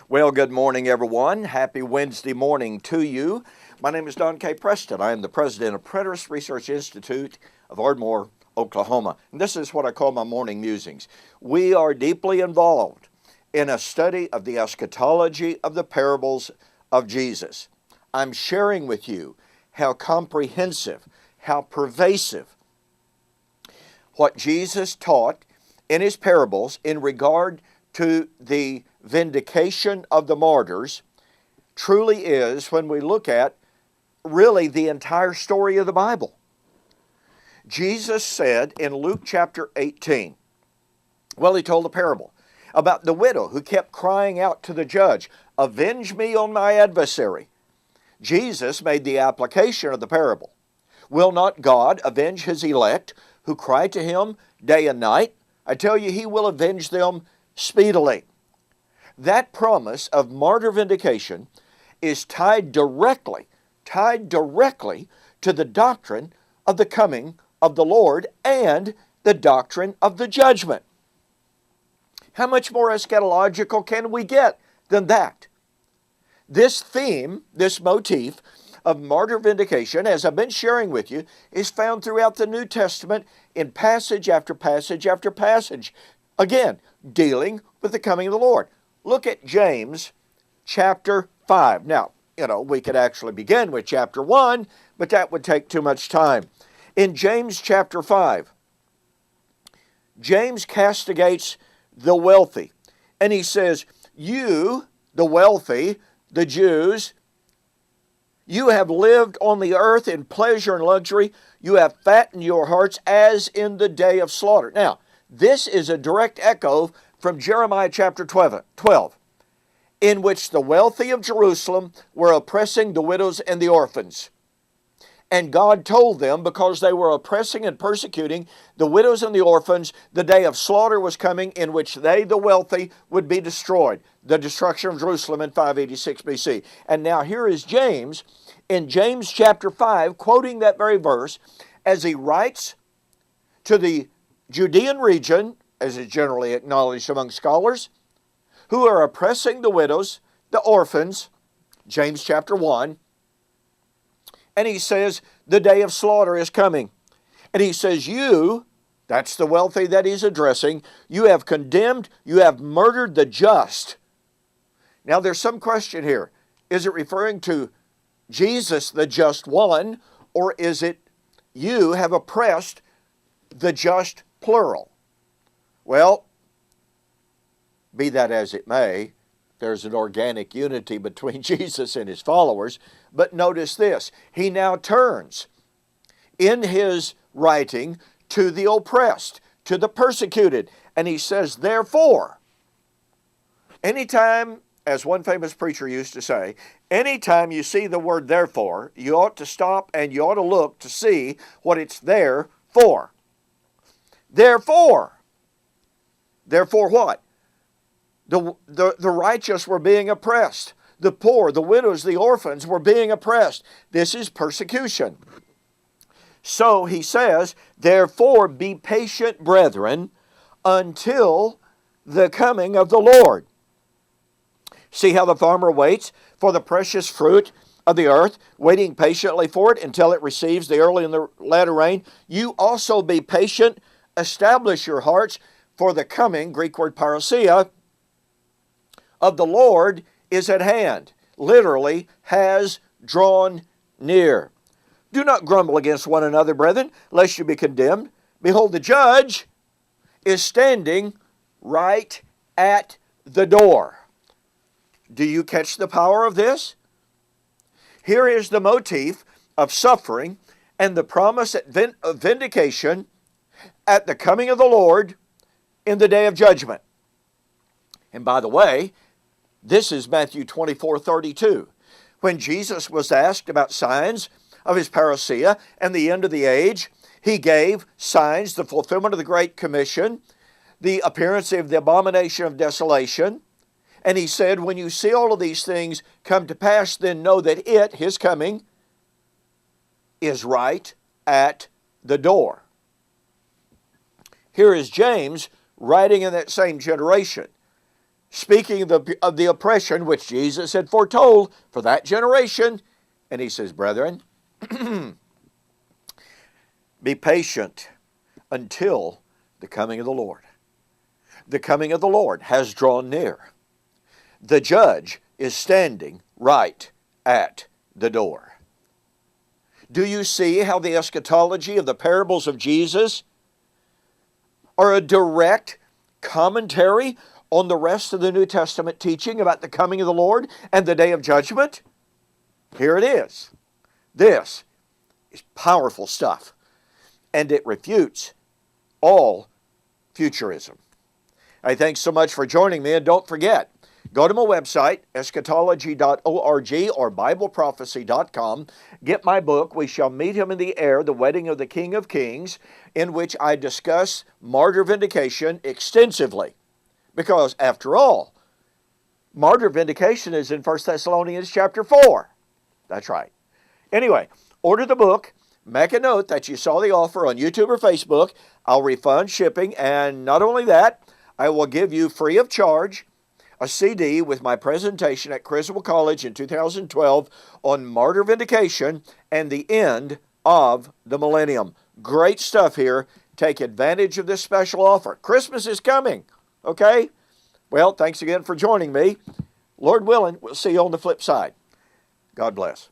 Well, good morning, everyone. Happy Wednesday morning to you. My name is Don K. Preston. I am the president of Preterist Research Institute of Ardmore, Oklahoma. And this is what I call my morning musings. We are deeply involved in a study of the eschatology of the parables of Jesus. I'm sharing with you how comprehensive, how pervasive what Jesus taught in his parables in regard to the vindication of the martyrs truly is when we look at really the entire story of the Bible. Jesus said in Luke chapter 18, he told a parable about the widow who kept crying out to the judge, "Avenge me on my adversary." Jesus made the application of the parable. Will not God avenge his elect who cry to him day and night? I tell you, he will avenge them speedily. That promise of martyr vindication is tied directly to the doctrine of the coming of the Lord and the doctrine of the judgment. How much more eschatological can we get than that? This theme, this motif of martyr vindication, as I've been sharing with you, is found throughout the New Testament in passage after passage after passage. Again, dealing with the coming of the Lord. Look at James chapter 5. Now, we could actually begin with chapter 1, but that would take too much time. In James chapter 5, James castigates the wealthy. And he says, you, the wealthy, the Jews, you have lived on the earth in pleasure and luxury. You have fattened your hearts as in the day of slaughter. Now, this is a direct echo from Jeremiah chapter 12, in which the wealthy of Jerusalem were oppressing the widows and the orphans. And God told them, because they were oppressing and persecuting the widows and the orphans, the day of slaughter was coming in which they, the wealthy, would be destroyed. The destruction of Jerusalem in 586 BC. And now here is James, in James chapter 5, quoting that very verse, as he writes to the Judean region, as is generally acknowledged among scholars, who are oppressing the widows, the orphans, James chapter 1, and he says, the day of slaughter is coming. And he says, you, that's the wealthy that he's addressing, you have condemned, you have murdered the just. Now there's some question here. Is it referring to Jesus, the just one, or is it you have oppressed the just plural? Well, be that as it may, there's an organic unity between Jesus and his followers. But notice this. He now turns in his writing to the oppressed, to the persecuted. And he says, therefore, anytime, as one famous preacher used to say, anytime you see the word therefore, you ought to stop and you ought to look to see what it's there for. Therefore what? The righteous were being oppressed. The poor, the widows, the orphans were being oppressed. This is persecution. So he says, therefore be patient, brethren, until the coming of the Lord. See how the farmer waits for the precious fruit of the earth, waiting patiently for it until it receives the early and the latter rain. You also be patient, establish your hearts, for the coming, Greek word parousia, of the Lord is at hand. Literally, has drawn near. Do not grumble against one another, brethren, lest you be condemned. Behold, the judge is standing right at the door. Do you catch the power of this? Here is the motif of suffering and the promise of vindication at the coming of the Lord in the day of judgment. And by the way, this is Matthew 24:32. When Jesus was asked about signs of his parousia and the end of the age, he gave signs, the fulfillment of the Great Commission, the appearance of the abomination of desolation. And he said, when you see all of these things come to pass, then know that it, his coming, is right at the door. Here is James writing in that same generation. speaking of the oppression which Jesus had foretold for that generation. And he says, brethren, be patient until the coming of the Lord. The coming of the Lord has drawn near. The judge is standing right at the door. Do you see how the eschatology of the parables of Jesus are a direct commentary on the rest of the New Testament teaching about the coming of the Lord and the day of judgment? Here it is. This is powerful stuff, and it refutes all futurism. Hey, thanks so much for joining me, and don't forget, go to my website, eschatology.org or bibleprophecy.com. Get my book, We Shall Meet Him in the Air, The Wedding of the King of Kings, in which I discuss martyr vindication extensively. Because, after all, martyr vindication is in 1 Thessalonians chapter 4. That's right. Anyway, order the book. Make a note that you saw the offer on YouTube or Facebook. I'll refund shipping, and not only that, I will give you free of charge a CD with my presentation at Criswell College in 2012 on martyr vindication and the end of the millennium. Great stuff here. Take advantage of this special offer. Christmas is coming, okay? Well, thanks again for joining me. Lord willing, we'll see you on the flip side. God bless.